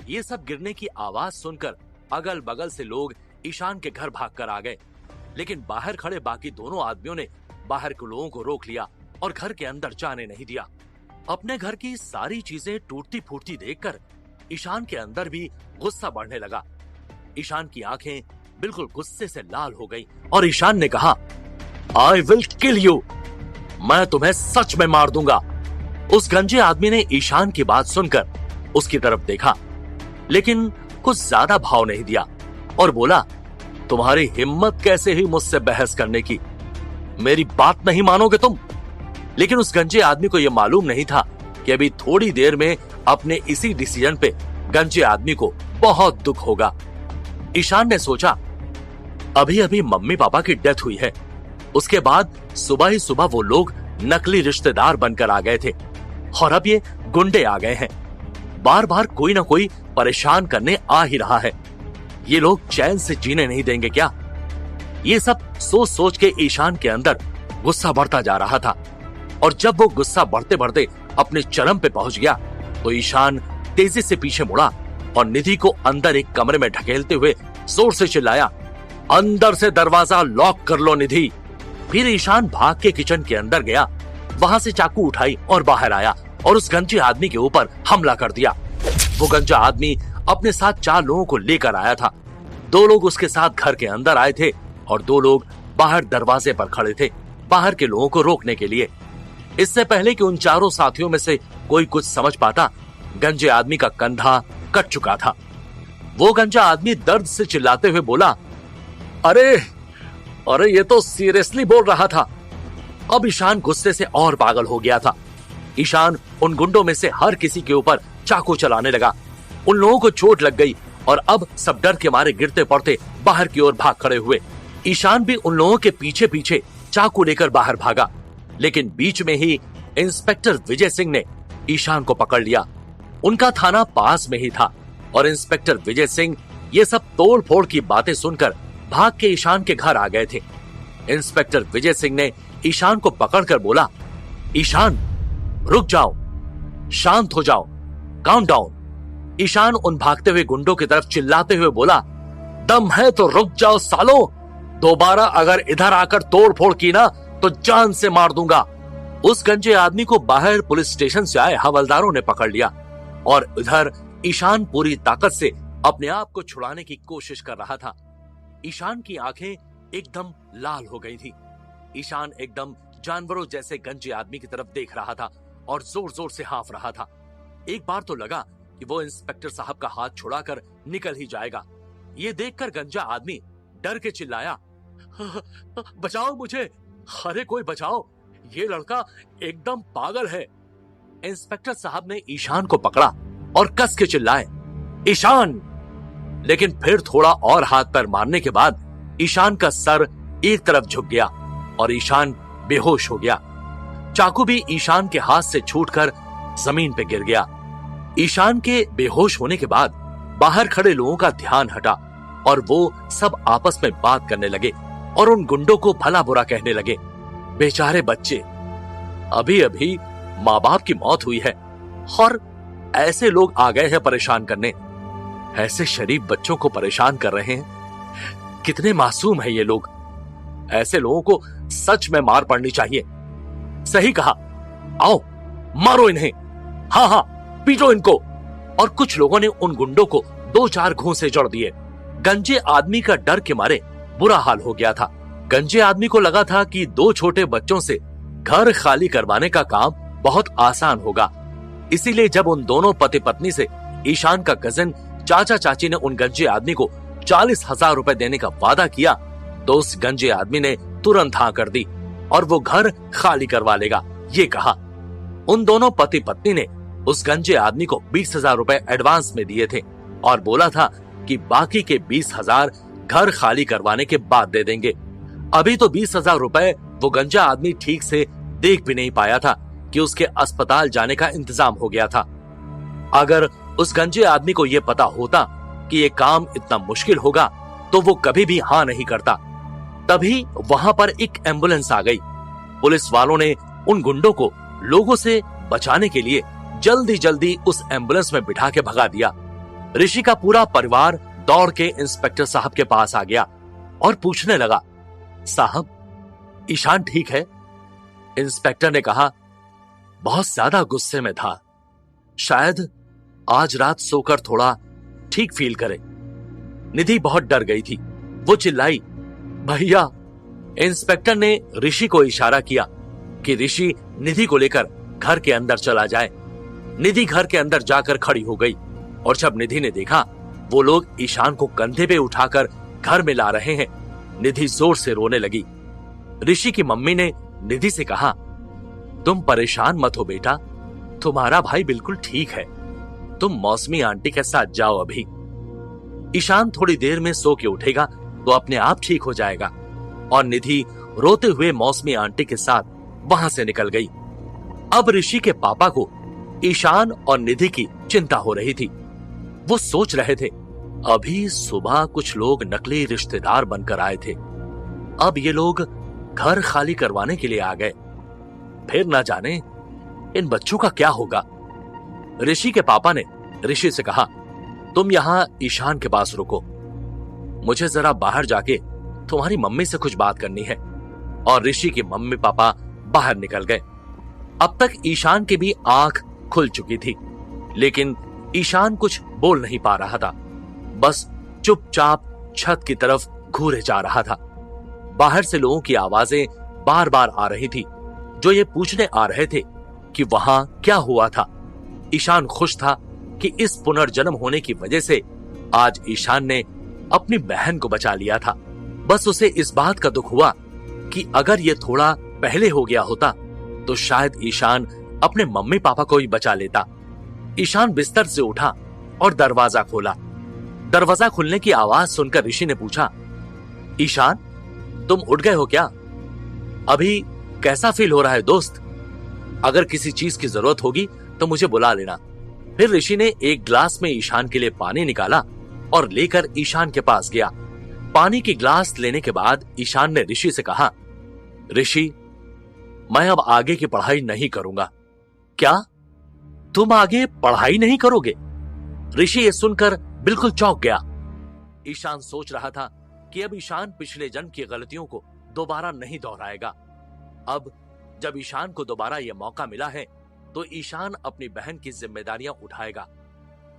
A: ये सब गिरने की आवाज सुनकर अगल बगल से लोग ईशान के घर भागकर आ गए, लेकिन बाहर खड़े बाकी दोनों आदमियों ने बाहर के लोगों को रोक लिया और घर के अंदर जाने नहीं दिया। अपने घर की सारी चीजें टूटती फूटती देखकर ईशान के अंदर भी गुस्सा बढ़ने लगा। ईशान की आंखें बिल्कुल गुस्से से लाल हो गई और ईशान ने कहा, आई विल किल यू, मैं तुम्हें सच में मार दूंगा। उस गंजे आदमी ने ईशान की बात सुनकर उसकी तरफ देखा, लेकिन कुछ ज्यादा भाव नहीं दिया और बोला, तुम्हारी हिम्मत कैसे हुई मुझसे बहस करने की? मेरी बात नहीं मानोगे तुम? लेकिन उस गंजे आदमी को यह मालूम नहीं था कि अभी थोड़ी देर में अपने इसी डिसीजन पे गंजे आदमी को बहुत दुख होगा। ईशान ने सोचा, अभी अभी मम्मी पापा की डेथ हुई है, उसके बाद सुबह ही सुबह वो लोग नकली रिश्तेदार बनकर आ गए थे और अब ये गुंडे आ गए हैं। बार बार कोई ना कोई परेशान करने आ ही रहा है। ये लोग चैन से जीने नहीं देंगे क्या? ये सब सोच सोच के ईशान के अंदर गुस्सा बढ़ता जा रहा था और जब वो गुस्सा बढ़ते बढ़ते अपने चरम पे पहुंच गया तो ईशान तेजी से पीछे मुड़ा और निधि को अंदर एक कमरे में ढकेलते हुए जोर से चिल्लाया, अंदर से दरवाजा लॉक कर लो निधि। फिर ईशान भाग के किचन के अंदर गया, वहां से चाकू उठाई और बाहर आया और उस गंजे आदमी के ऊपर हमला कर दिया। वो गंजा आदमी अपने साथ 4 लोगों को लेकर आया था। 2 लोग उसके साथ घर के अंदर आए थे और 2 लोग बाहर दरवाजे पर खड़े थे, बाहर के लोगों को रोकने के लिए। इससे पहले कि उन चारों साथियों में से कोई कुछ समझ पाता, गंजे आदमी का कंधा कट चुका था। वो गंजा आदमी दर्द से चिल्लाते हुए बोला, अरे अरे ये तो सीरियसली बोल रहा था। अब ईशान गुस्से से और पागल हो गया था। ईशान उन गुंडों में से हर किसी के ऊपर चाकू चलाने लगा। उन लोगों को चोट लग गई और अब सब डर के मारे गिरते पड़ते बाहर की ओर भाग खड़े हुए। ईशान भी उन लोगों के पीछे पीछे चाकू लेकर बाहर भागा, लेकिन बीच में ही इंस्पेक्टर विजय सिंह ने ईशान को पकड़ लिया। उनका थाना पास में ही था और इंस्पेक्टर विजय सिंह ये सब तोड़ फोड़ की बातें सुनकर भाग के ईशान के घर आ गए थे। इंस्पेक्टर विजय सिंह ने ईशान को पकड़कर बोला, ईशान रुक जाओ, शांत हो जाओ, काम डाउन। ईशान उन भागते हुए गुंडों की तरफ चिल्लाते हुए बोला, दम है तो रुक जाओ सालो, दोबारा अगर इधर आकर तोड़ फोड़ की ना तो जान से मार दूंगा। उस गंजे आदमी को बाहर पुलिस स्टेशन से आए हवलदारों ने पकड़ लिया और इधर ईशान पूरी ताकत से अपने आप को छुड़ाने की कोशिश कर रहा था। ईशान की आंखें एकदम लाल हो गई थी। ईशान एकदम जानवरों जैसे गंजे आदमी की तरफ देख रहा था और जोर जोर से हाँफ रहा था। एक बार तो लगा कि वो इंस्पेक्टर साहब का हाथ छुड़ाकर निकल ही जाएगा। ये देखकर गंजा आदमी डर के चिल्लाया, बचाओ मुझे, अरे कोई बचाओ, ये लड़का एकदम पागल है। इंस्पेक्टर साहब ने ईशान को पकड़ा और कस के चिल्लाए, ईशान। लेकिन फिर थोड़ा और हाथ पैर मारने के बाद ईशान का सर एक तरफ झुक गया और ईशान बेहोश हो गया। चाकू भी ईशान के हाथ से छूटकर जमीन पे गिर गया। ईशान के बेहोश होने के बाद बाहर खड़े लोगों का ध्यान हटा और वो सब आपस में बात करने लगे और उन गुंडों को भला बुरा कहने लगे। बेचारे बच्चे, अभी अभी माँ बाप की मौत हुई है और ऐसे लोग आ गए हैं परेशान करने। ऐसे शरीफ बच्चों को परेशान कर रहे हैं। कितने मासूम है ये लोग। ऐसे लोगों को सच में मार पड़नी चाहिए। सही कहा, आओ मारो इन्हें, हाँ हाँ पीटो इनको। और कुछ लोगों ने उन गुंडों को 2-4 घूंसे जड़ दिए। गंजे आदमी का डर के मारे बुरा हाल हो गया था। गंजे आदमी को लगा था कि 2 छोटे बच्चों से घर खाली करवाने का काम बहुत आसान होगा। इसीलिए जब उन दोनों पति पत्नी से ईशान का कजिन चाचा चाची ने उन गंजे आदमी को 40,000 रुपए देने का वादा किया तो उस गंजे आदमी ने तुरंत हाँ कर दी और वो घर खाली करवा लेगा, ये कहा। उन दोनों पति पत्नी ने उस गंजे आदमी को 20,000 रुपए एडवांस में दिए थे और बोला था कि बाकी के 20,000 घर खाली करवाने के बाद दे देंगे। अभी तो 20,000 रुपए वो गंजा आदमी ठीक से देख भी नहीं पाया था कि उसके अस्पताल जाने का इंतजाम हो गया था। अगर उस गंजे आदमी को यह पता होता कि ये काम इतना मुश्किल होगा तो वो कभी भी हाँ नहीं करता। तभी वहां पर एक एम्बुलेंस आ गई। पुलिस वालों ने उन गुंडों को लोगों से बचाने के लिए जल्दी जल्दी उस एम्बुलेंस में बिठा के भगा दिया। ऋषि का पूरा परिवार दौड़ के इंस्पेक्टर साहब के पास आ गया और पूछने लगा, साहब ईशान ठीक है? इंस्पेक्टर ने कहा, बहुत ज्यादा गुस्से में था, शायद आज रात सोकर थोड़ा ठीक फील करे। निधि बहुत डर गई थी। वो चिल्लाई, भैया। इंस्पेक्टर ने ऋषि को इशारा किया कि ऋषि निधि को लेकर घर के अंदर चला जाए। निधि घर के अंदर जाकर खड़ी हो गई और जब निधि ने देखा वो लोग ईशान को कंधे पे उठाकर घर में ला रहे हैं, निधि जोर से रोने लगी। ऋषि की मम्मी ने निधि से कहा, तुम परेशान मत हो बेटा, तुम्हारा भाई बिल्कुल ठीक है, तुम मौसमी आंटी के साथ जाओ अभी। ईशान थोड़ी देर में सो के उठेगा तो अपने आप ठीक हो जाएगा। और निधि रोते हुए मौसमी आंटी के साथ वहां से निकल गई। अब ऋषि के पापा को ईशान और निधि की चिंता हो रही थी। वो सोच रहे थे, अभी सुबह कुछ लोग नकली रिश्तेदार बनकर आए थे, अब ये लोग घर खाली करवाने के लिए आ गए, फिर ना जाने इन बच्चों का क्या होगा। ऋषि के पापा ने ऋषि से कहा, तुम यहां ईशान के पास रुको, मुझे जरा बाहर जाके तुम्हारी मम्मी से कुछ बात करनी है। और ऋषि के मम्मी पापा बाहर निकल गए। अब तक ईशान की भी आंख खुल चुकी थी, लेकिन ईशान कुछ बोल नहीं पा रहा था, बस चुपचाप छत की तरफ घूरे जा रहा था। बाहर से लोगों की आवाजें बार बार आ रही थी, जो ये पूछने आ रहे थे कि वहां क्या हुआ था। ईशान खुश था कि इस पुनर्जन्म होने की वजह से आज ईशान ने अपनी बहन को बचा लिया था। बस उसे इस बात का दुख हुआ कि अगर ये थोड़ा पहले हो गया होता तो शायद ईशान अपने मम्मी पापा को ही बचा लेता। ईशान बिस्तर से उठा और दरवाजा खोला। दरवाजा खुलने की आवाज सुनकर ऋषि ने पूछा, ईशान तुम उठ गए हो क्या? अभी कैसा फील हो रहा है दोस्त? अगर किसी चीज की जरूरत होगी तो मुझे बुला लेना। फिर ऋषि ने एक ग्लास में ईशान के लिए पानी निकाला और लेकर ईशान के पास गया। पानी की ग्लास लेने के बाद ईशान ने ऋषि से कहा, ऋषि, मैं अब आगे की पढ़ाई नहीं करूंगा। क्या? तुम आगे पढ़ाई नहीं करोगे? ऋषि ये सुनकर बिल्कुल चौंक गया। ईशान सोच रहा था कि अब ईशान पिछले जन्म की गलतियों को दोबारा नहीं दोहराएगा। अब जब ईशान को दोबारा यह मौका मिला है तो ईशान अपनी बहन की जिम्मेदारियां उठाएगा।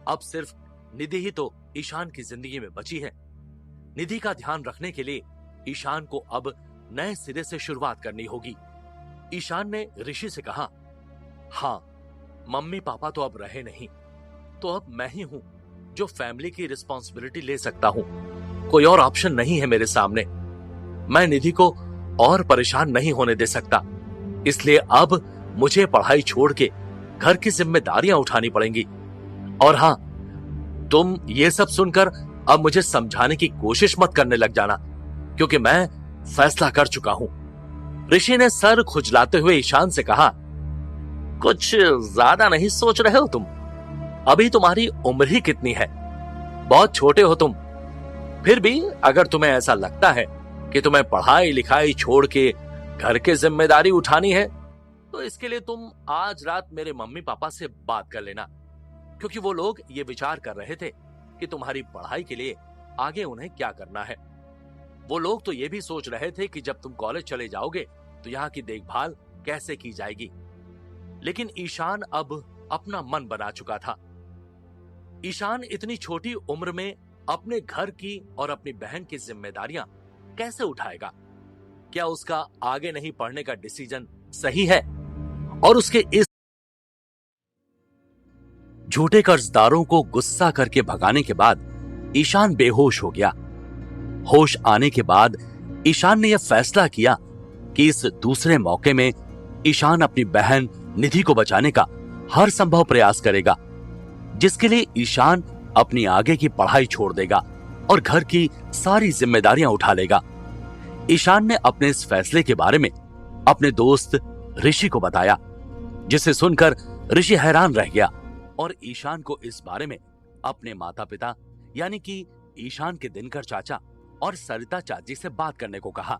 A: अब सिर्फ निधि ही तो ईशान की जिंदगी में बची है। निधि का ध्यान रखने के लिए ईशान को अब नए सिरे से शुरुआत करनी होगी। ईशान ने ऋषि से कहा, हाँ, मम्मी पापा तो अब रहे नहीं, तो अब मैं ही हूं जो फैमिली की रिस्पॉन्सिबिलिटी ले सकता हूं। कोई और ऑप्शन नहीं है मेरे सामने। मैं निधि को और परेशान नहीं होने दे सकता, इसलिए अब मुझे पढ़ाई छोड़ के घर की जिम्मेदारियां उठानी पड़ेंगी। और हाँ, तुम ये सब सुनकर अब मुझे समझाने की कोशिश मत करने लग जाना, क्योंकि मैं फैसला कर चुका हूं। ऋषि ने सर खुजलाते हुए ईशान से कहा, कुछ ज्यादा नहीं सोच रहे हो तुम? अभी तुम्हारी उम्र ही कितनी है, बहुत छोटे हो तुम। फिर भी अगर तुम्हें ऐसा लगता है कि तुम्हें पढ़ाई लिखाई छोड़ के घर की जिम्मेदारी उठानी है, तो इसके लिए तुम आज रात मेरे मम्मी पापा से बात कर लेना, क्योंकि वो लोग ये विचार कर रहे थे कि तुम्हारी पढ़ाई के लिए आगे उन्हें क्या करना है। वो लोग तो ये भी सोच रहे थे कि जब तुम कॉलेज चले जाओगे तो यहाँ की देखभाल कैसे की जाएगी। लेकिन ईशान अब अपना मन बना चुका था। ईशान इतनी छोटी उम्र में अपने घर की और अपनी बहन की जिम्मेदारियां कैसे उठाएगा? क्या उसका आगे नहीं पढ़ने का डिसीजन सही है? और उसके इस झूठे कर्जदारों को गुस्सा करके भगाने के बाद ईशान बेहोश हो गया। होश आने के बाद ईशान ने यह फैसला किया कि इस दूसरे मौके में ईशान अपनी बहन निधि को बचाने का हर संभव प्रयास करेगा, जिसके लिए ईशान अपनी आगे की पढ़ाई छोड़ देगा और घर की सारी जिम्मेदारियां उठा लेगा। ईशान ने अपने इस फैसले के बारे में अपने दोस्त ऋषि को बताया, जिसे सुनकर ऋषि हैरान रह गया और ईशान को इस बारे में अपने माता पिता यानी कि ईशान के दिनकर चाचा और सरिता चाची से बात करने को कहा।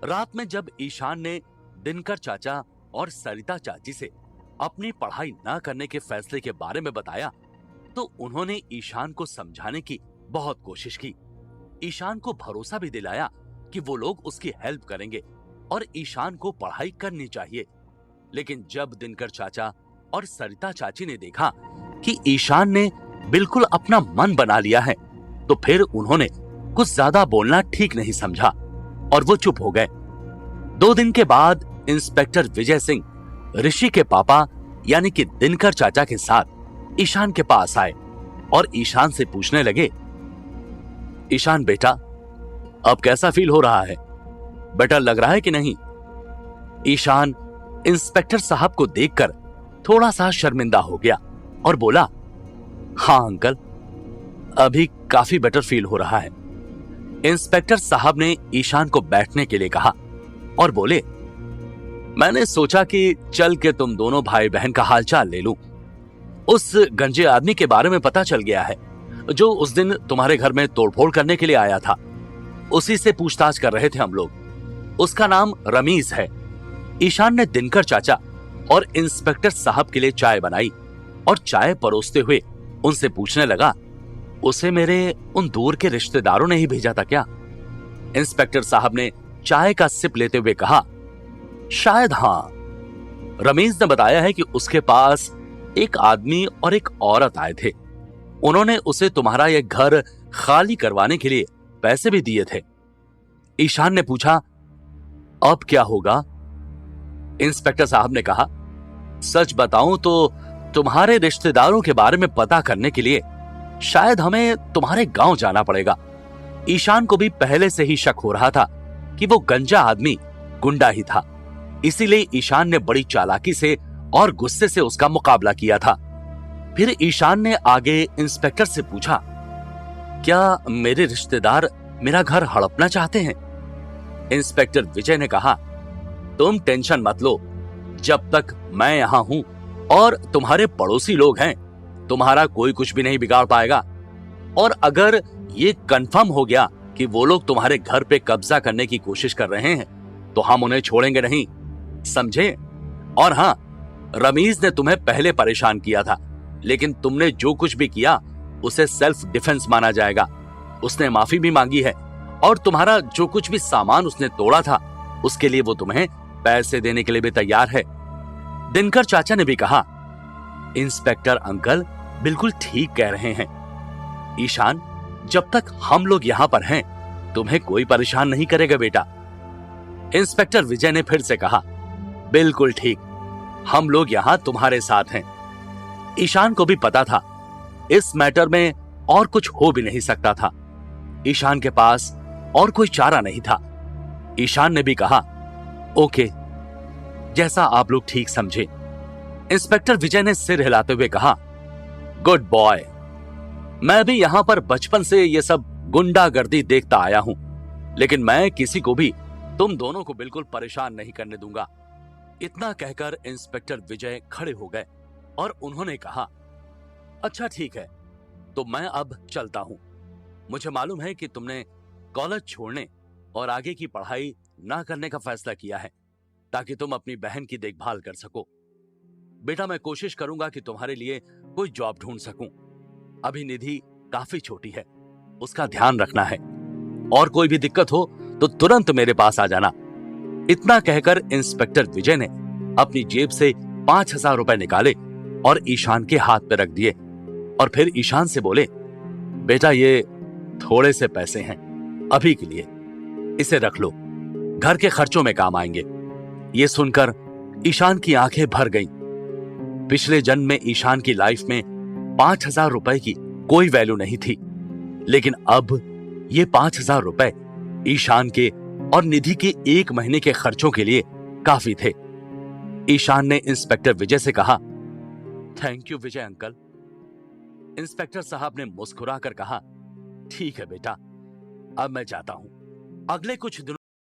A: रात में जब ईशान ने दिनकर चाचा और सरिता चाची से अपनी पढ़ाई न करने के फैसले के बारे में बताया तो उन्होंने ईशान को समझाने की बहुत कोशिश की। ईशान को भरोसा भी दिलाया कि वो लोग उसकी हेल्प करेंगे और ईशान को पढ़ाई करनी चाहिए। लेकिन जब दिनकर चाचा और सरिता चाची ने देखा कि ईशान ने बिल्कुल अपना मन बना लिया है, तो फिर उन्होंने कुछ ज्यादा बोलना ठीक नहीं समझा और वो चुप हो गए। 2 दिन के बाद इंस्पेक्टर विजय सिंह ऋषि के पापा यानी कि दिनकर चाचा के साथ ईशान के पास आए और ईशान से पूछने लगे, ईशान बेटा, अब कैसा फील हो रहा है? बेटर लग रहा है कि नहीं? ईशान इंस्पेक्टर साहब को देखकर थोड़ा सा शर्मिंदा हो गया और बोला, हाँ अंकल, अभी काफी बेटर फील हो रहा है। इंस्पेक्टर साहब ने ईशान को बैठने के लिए कहा और बोले, मैंने सोचा कि चल के तुम दोनों भाई बहन का हालचाल ले लूं। उस गंजे आदमी के बारे में पता चल गया है जो उस दिन तुम्हारे घर में तोड़फोड़ करने के लिए आया था। उसी से पूछताछ कर रहे थे हम लोग। उसका नाम रमीज है। ईशान ने दिनकर चाचा और इंस्पेक्टर साहब के लिए चाय बनाई और चाय परोसते हुए उनसे पूछने लगा, उसे मेरे उन दूर के रिश्तेदारों ने ही भेजा था क्या? इंस्पेक्टर साहब ने चाय का सिप लेते हुए कहा, शायद हाँ। रमीज ने बताया है कि उसके पास एक आदमी और एक औरत आए थे। उन्होंने उसे तुम्हारा यह घर खाली करवाने के लिए पैसे भी दिए थे। ईशान ने पूछा, अब क्या होगा? इंस्पेक्टर साहब ने कहा, सच बताऊं तो तुम्हारे रिश्तेदारों के बारे में पता करने के लिए शायद हमें तुम्हारे गांव जाना पड़ेगा। ईशान को भी पहले से ही शक हो रहा था कि वो गंजा आदमी गुंडा ही था, इसीलिए ईशान ने बड़ी चालाकी से और गुस्से से उसका मुकाबला किया था। फिर ईशान ने आगे इंस्पेक्टर से पूछा, क्या मेरे रिश्तेदार मेरा घर हड़पना चाहते हैं? इंस्पेक्टर विजय ने कहा, तुम टेंशन मत लो, जब तक मैं यहां हूं और तुम्हारे पड़ोसी लोग हैं, तुम्हारा कोई कुछ भी नहीं बिगाड़ पाएगा। और अगर ये कंफर्म हो गया कि वो लोग तुम्हारे घर पे कब्जा करने की कोशिश कर रहे हैं, तो हम उन्हें छोड़ेंगे नहीं, समझे? और हां, रमीज ने तुम्हें पहले परेशान किया था, लेकिन तुमने जो कुछ भी किया उसे सेल्फ डिफेंस माना जाएगा। उसने माफी भी मांगी है और तुम्हारा जो कुछ भी सामान उसने तोड़ा था, उसके लिए वो तुम्हें पैसे देने के लिए भी तैयार है। दिनकर चाचा ने भी कहा, इंस्पेक्टर अंकल बिल्कुल ठीक कह रहे हैं। ईशान, जब तक हम लोग यहां पर हैं, तुम्हें कोई परेशान नहीं करेगा बेटा। इंस्पेक्टर विजय ने फिर से कहा, बिल्कुल ठीक, हम लोग यहां तुम्हारे साथ हैं। ईशान को भी पता था इस मैटर में और कुछ हो भी नहीं सकता था। ईशान के पास और कोई चारा नहीं था। ईशान ने भी कहा, ओके, जैसा आप लोग ठीक समझे। इंस्पेक्टर विजय ने सिर हिलाते हुए कहा, गुड बॉय। मैं भी यहां पर बचपन से ये सब गुंडागर्दी देखता आया हूं, लेकिन मैं किसी को भी, तुम दोनों को बिल्कुल परेशान नहीं करने दूंगा। इतना कहकर इंस्पेक्टर विजय खड़े हो गए और उन्होंने कहा, अच्छा ठीक है, तो मैं अब चलता हूं। मुझे मालूम है कि तुमने कॉलेज छोड़ने और आगे की पढ़ाई ना करने का फैसला किया है ताकि तुम अपनी बहन की देखभाल कर सको। बेटा, मैं कोशिश करूंगा कि तुम्हारे लिए कोई जॉब ढूंढ सकूं। अभी निधि काफी छोटी है, उसका ध्यान रखना है, और कोई भी दिक्कत हो तो तुरंत मेरे पास आ जाना। इतना कहकर इंस्पेक्टर विजय ने अपनी जेब से 5,000 रुपए निकाले और ईशान के हाथ पे रख दिए और फिर ईशान से बोले, बेटा, ये थोड़े से पैसे हैं अभी के लिए, इसे रख लो, घर के खर्चों में काम आएंगे। ये सुनकर ईशान की आंखें भर गईं। पिछले जन्म में ईशान की लाइफ में 5,000 रुपए की कोई वैल्यू नहीं थी, लेकिन अब ये 5,000 रुपए ईशान के और निधि के 1 महीने के खर्चों के लिए काफी थे। ईशान ने इंस्पेक्टर विजय से कहा, thank you Vijay uncle. Inspector साहब ने मुस्कुराकर कहा, ठीक है बेटा, अब मैं जाता हूं। अगले कुछ दिनों